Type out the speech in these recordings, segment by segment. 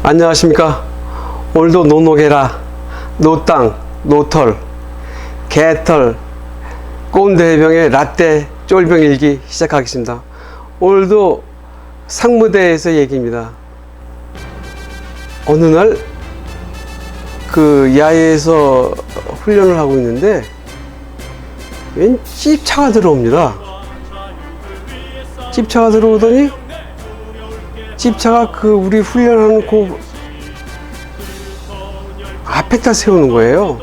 안녕하십니까. 오늘도 노노개라, 노땅, 노털, 개털, 꼰대해병의 라떼 쫄병 일기 시작하겠습니다. 오늘도 상무대에서 얘기입니다. 어느 날 그 야외에서 훈련을 하고 있는데 웬 찝차가 들어옵니다. 찝차가 들어오더니 찝차가 그 우리 훈련하는 그 앞에다 세우는 거예요.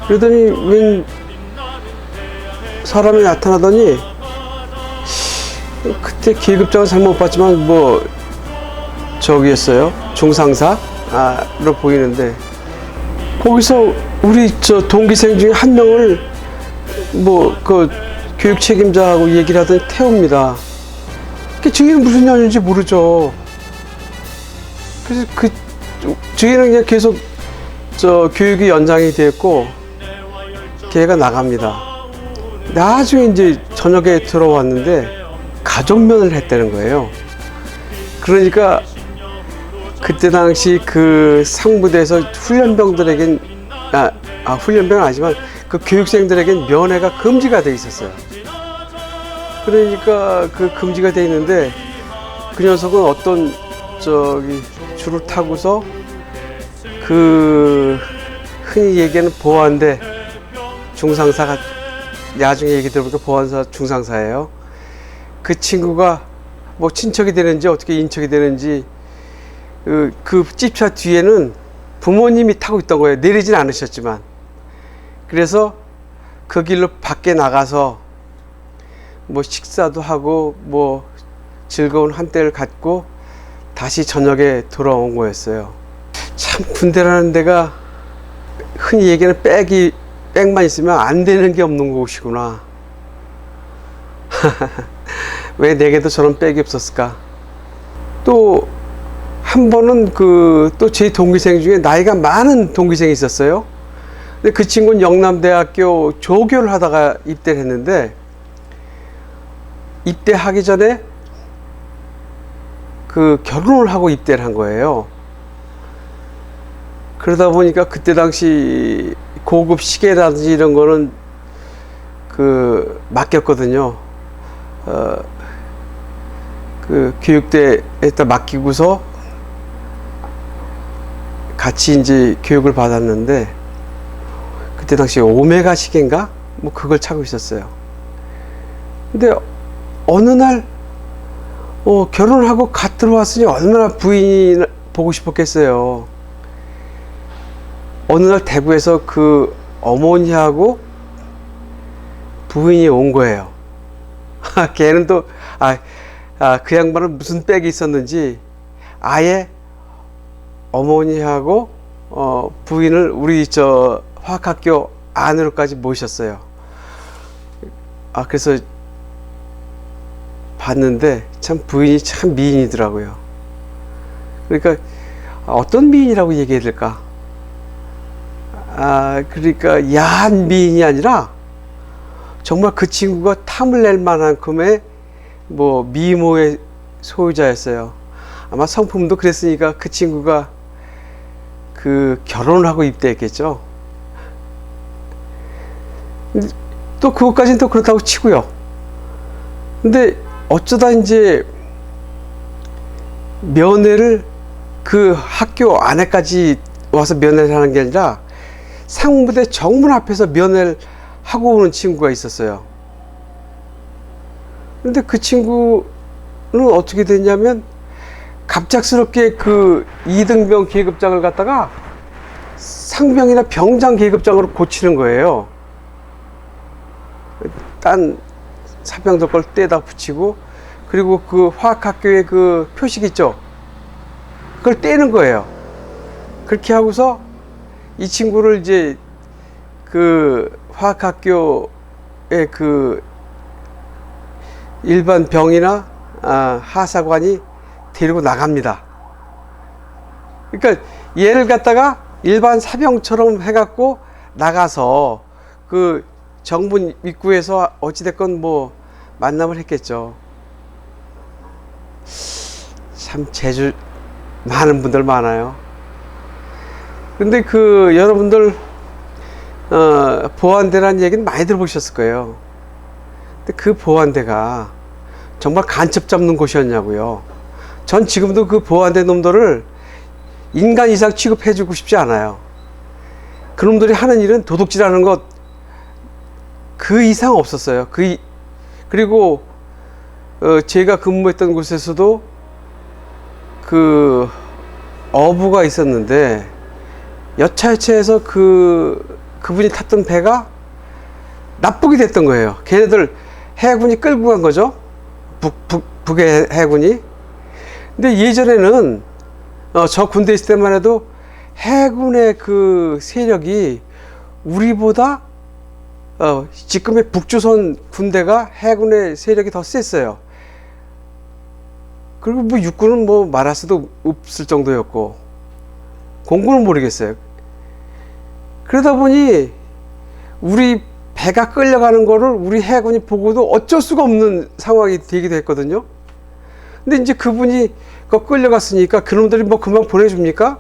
그러더니 웬 사람이 나타나더니 그때 계급장은 잘못 봤지만 뭐 저기였어요. 중상사로 보이는데 거기서 우리 저 동기생 중에 한 명을 뭐 그 교육 책임자하고 얘기를 하더니 태웁니다. 저희는 무슨 연유인지 모르죠. 그래서 저희는 그냥 계속 저 교육이 연장이 됐고 걔가 나갑니다. 나중에 이제 저녁에 들어왔는데 가족면을 했다는 거예요. 그러니까 그때 당시 그 상부대에서 훈련병들에겐 훈련병은 아니지만 그 교육생들에겐 면회가 금지가 돼 있었어요. 그러니까 그 금지가 돼 있는데 그 녀석은 어떤 저기 줄을 타고서 그 흔히 얘기하는 보안대 중상사가 나중에 얘기 들어보니까 보안사 중상사예요. 그 친구가 뭐 친척이 되는지 어떻게 인척이 되는지 그 찝차 뒤에는 부모님이 타고 있던 거예요. 내리진 않으셨지만. 그래서 그 길로 밖에 나가서 뭐 식사도 하고 뭐 즐거운 한때를 갖고 다시 저녁에 돌아온 거였어요. 참 군대라는 데가 흔히 얘기하는 백만 있으면 안 되는 게 없는 곳이구나. 왜 내게도 저런 백이 없었을까? 또 한 번은 또 제 동기생 중에 나이가 많은 동기생이 있었어요. 근데 그 친구는 영남대학교 조교를 하다가 입대를 했는데 입대하기 전에 그 결혼을 하고 입대를 한 거예요. 그러다 보니까 그때 당시 고급 시계라든지 이런 거는 그 맡겼거든요. 그 교육대에다 맡기고서 같이 이제 교육을 받았는데 그때 당시 오메가 시계인가? 뭐 그걸 차고 있었어요. 근데 어느 날 결혼을 하고 갓 들어왔으니 얼마나 부인을 보고 싶었겠어요. 어느 날 대구에서 그 어머니하고 부인이 온 거예요. 걔는 또 그 양반은 무슨 백이 있었는지 아예 어머니하고 부인을 우리 저 화학학교 안으로까지 모셨어요. 그래서 봤는데 참 부인이 참 미인이더라고요. 그러니까 어떤 미인이라고 얘기해야 될까? 그러니까 야한 미인이 아니라 정말 그 친구가 탐을 낼 만큼의 뭐 미모의 소유자였어요. 아마 성품도 그랬으니까 그 친구가 그 결혼을 하고 입대했겠죠. 또 그것까지는 또 그렇다고 치고요. 근데 어쩌다 이제 면회를 그 학교 안에까지 와서 면회를 하는 게 아니라 상무대 정문 앞에서 면회를 하고 오는 친구가 있었어요. 근데 그 친구는 어떻게 됐냐면 갑작스럽게 그 2등병 계급장을 갖다가 상병이나 병장 계급장으로 고치는 거예요. 딴 사병들 걸 떼다 붙이고, 그리고 그 화학학교의 그 표식 있죠? 그걸 떼는 거예요. 그렇게 하고서 이 친구를 이제 그 화학학교의 그 일반 병이나 하사관이 데리고 나갑니다. 그러니까 얘를 갖다가 일반 사병처럼 해갖고 나가서 그 정문 입구에서 어찌됐건 뭐 만남을 했겠죠. 참 많은 분들 많아요. 근데 그 여러분들 보안대라는 얘기는 많이 들어보셨을 거예요. 근데 그 보안대가 정말 간첩 잡는 곳이었냐고요. 전 지금도 그 보안대 놈들을 인간 이상 취급해주고 싶지 않아요. 그놈들이 하는 일은 도둑질하는 것 그 이상 없었어요. 그리고 제가 근무했던 곳에서도 그 어부가 있었는데 여차여차해서 그분이 탔던 배가 납북이 됐던 거예요. 걔네들 해군이 끌고 간 거죠. 북의 해군이. 근데 예전에는 저 군대 있을 때만 해도 해군의 그 세력이 우리보다 지금의 북조선 군대가 해군의 세력이 더 셌어요. 그리고 뭐 육군은 뭐 말할 수도 없을 정도였고 공군은 모르겠어요. 그러다 보니 우리 배가 끌려가는 거를 우리 해군이 보고도 어쩔 수가 없는 상황이 되기도 했거든요. 근데 이제 그분이 끌려갔으니까 그놈들이 뭐 금방 보내줍니까?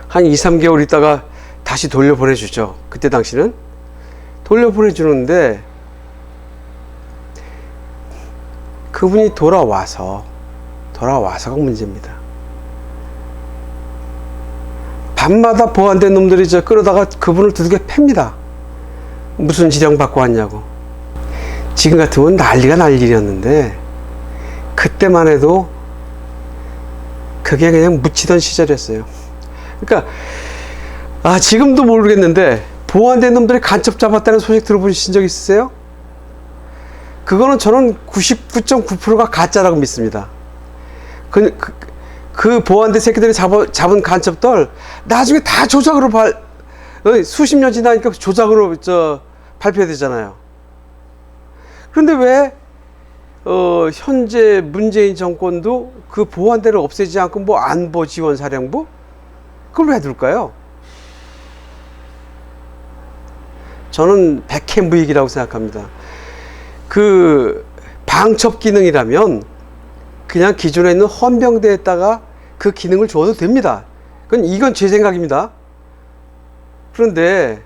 한 2, 3개월 있다가 다시 돌려보내주죠. 그때 당시는 돌려보내주는데 그분이 돌아와서가 문제입니다. 밤마다 보안된 놈들이 끌어다가 그분을 두들겨 팹니다. 무슨 지령 받고 왔냐고. 지금 같으면 난리가 날 일이었는데 그때만 해도 그게 그냥 묻히던 시절이었어요. 그러니까 지금도 모르겠는데 보안된 놈들이 간첩 잡았다는 소식 들어보신 적 있으세요? 그거는 저는 99.9%가 가짜라고 믿습니다. 그 보안대 새끼들이 잡은 간첩들 나중에 다 조작으로 수십 년 지나니까 조작으로 발표되잖아요. 그런데 왜 현재 문재인 정권도 그 보안대를 없애지 않고 뭐 안보지원사령부? 그걸 왜 둘까요? 저는 백해무익이라고 생각합니다. 그 방첩 기능이라면 그냥 기존에 있는 헌병대에다가 그 기능을 줘도 됩니다. 이건 제 생각입니다. 그런데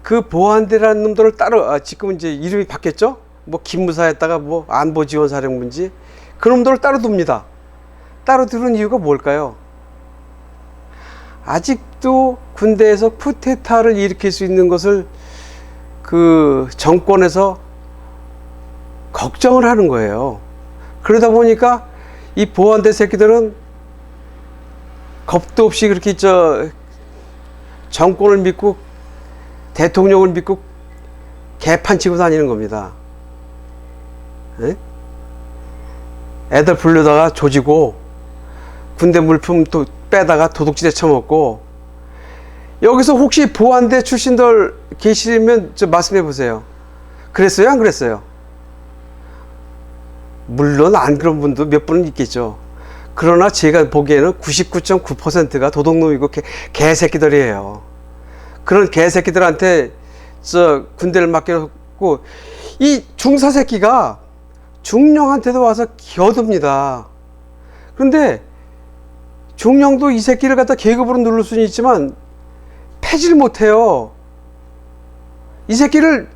그 보안대라는 놈들을 따로 지금은 이제 이름이 바뀌었죠? 뭐 기무사에다가 뭐 안보지원사령부인지 그 놈들을 따로 둡니다. 따로 두는 이유가 뭘까요? 아직도 군대에서 쿠데타를 일으킬 수 있는 것을 그 정권에서 걱정을 하는 거예요. 그러다 보니까 이 보안대 새끼들은 겁도 없이 그렇게 정권을 믿고 대통령을 믿고 개판 치고 다니는 겁니다. 에? 애들 불러다가 조지고 군대 물품 또 빼다가 도둑질에 처먹고. 여기서 혹시 보안대 출신들 계시면 말씀해 보세요. 그랬어요? 안 그랬어요? 물론 안 그런 분도 몇 분은 있겠죠. 그러나 제가 보기에는 99.9%가 도둑놈이고 개새끼들이에요. 그런 개새끼들한테 군대를 맡겨놓고 이 중사새끼가 중령한테도 와서 겨둡니다. 그런데 중령도 이 새끼를 갖다 계급으로 누를 수는 있지만 패질 못해요. 이 새끼를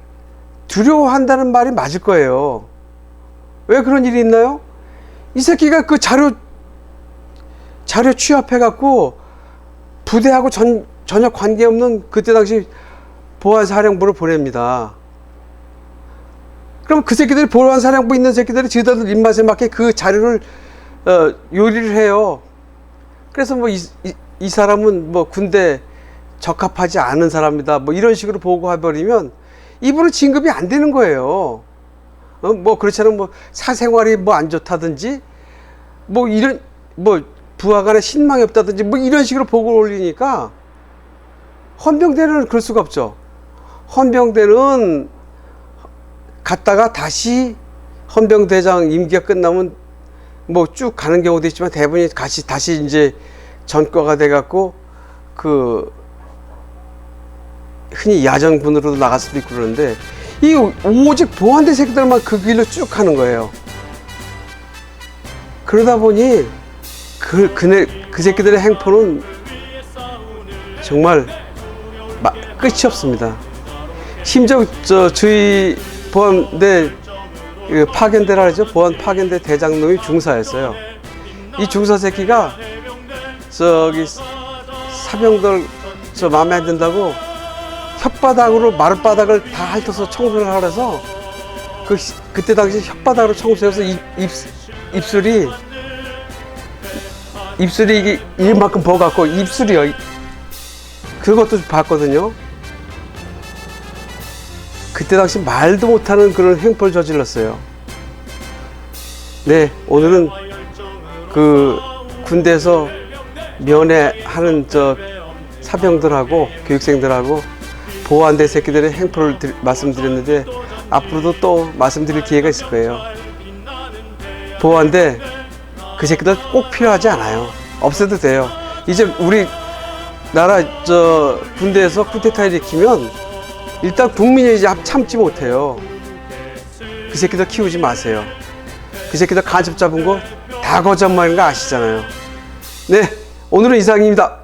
두려워한다는 말이 맞을 거예요. 왜 그런 일이 있나요? 이 새끼가 그 자료 취합해갖고 부대하고 전혀 관계없는 그때 당시 보안사령부를 보냅니다. 그럼 그 새끼들이 보안사령부 있는 새끼들이 지들 입맛에 맞게 그 자료를 요리를 해요. 그래서 뭐 이 사람은 뭐 군대 적합하지 않은 사람이다 뭐 이런 식으로 보고해버리면 이분은 진급이 안 되는 거예요. 뭐 그렇지 않으면 뭐 사생활이 뭐 안 좋다든지 뭐 이런 뭐 부하 간에 신망이 없다든지 뭐 이런 식으로 보고를 올리니까 헌병대는 그럴 수가 없죠. 헌병대는 갔다가 다시 헌병대장 임기가 끝나면 뭐 쭉 가는 경우도 있지만 대부분이 다시 이제 전과가 돼 갖고 그 흔히 야전군으로도 나갈 수도 있고 그러는데, 이 오직 보안대 새끼들만 그 길로 쭉 가는 거예요. 그러다 보니 그 새끼들의 행포는 정말 끝이 없습니다. 심지어 저희 보안대 파견대라 그러죠. 보안 파견대 대장놈이 중사였어요. 이 중사 새끼가 저기 사병들 마음에 안 든다고 혓바닥으로 마룻바닥을 다 핥아서 청소를 하라서 그때 당시 혓바닥으로 청소해서 입술이 이게 이만큼 버갖고 입술이요. 그것도 봤거든요. 그때 당시 말도 못하는 그런 행포를 저질렀어요. 네, 오늘은 그 군대에서 면회하는 사병들하고 교육생들하고 보안대 새끼들의 행포를 말씀드렸는데 앞으로도 또 말씀드릴 기회가 있을 거예요. 보안대 그 새끼들 꼭 필요하지 않아요. 없애도 돼요. 이제 우리 나라 군대에서 쿠데타 일으키면 일단 국민이 이제 참지 못해요. 그 새끼들 키우지 마세요. 그 새끼들 간첩 잡은 거 다 거짓말인 거 아시잖아요. 네, 오늘은 이상입니다.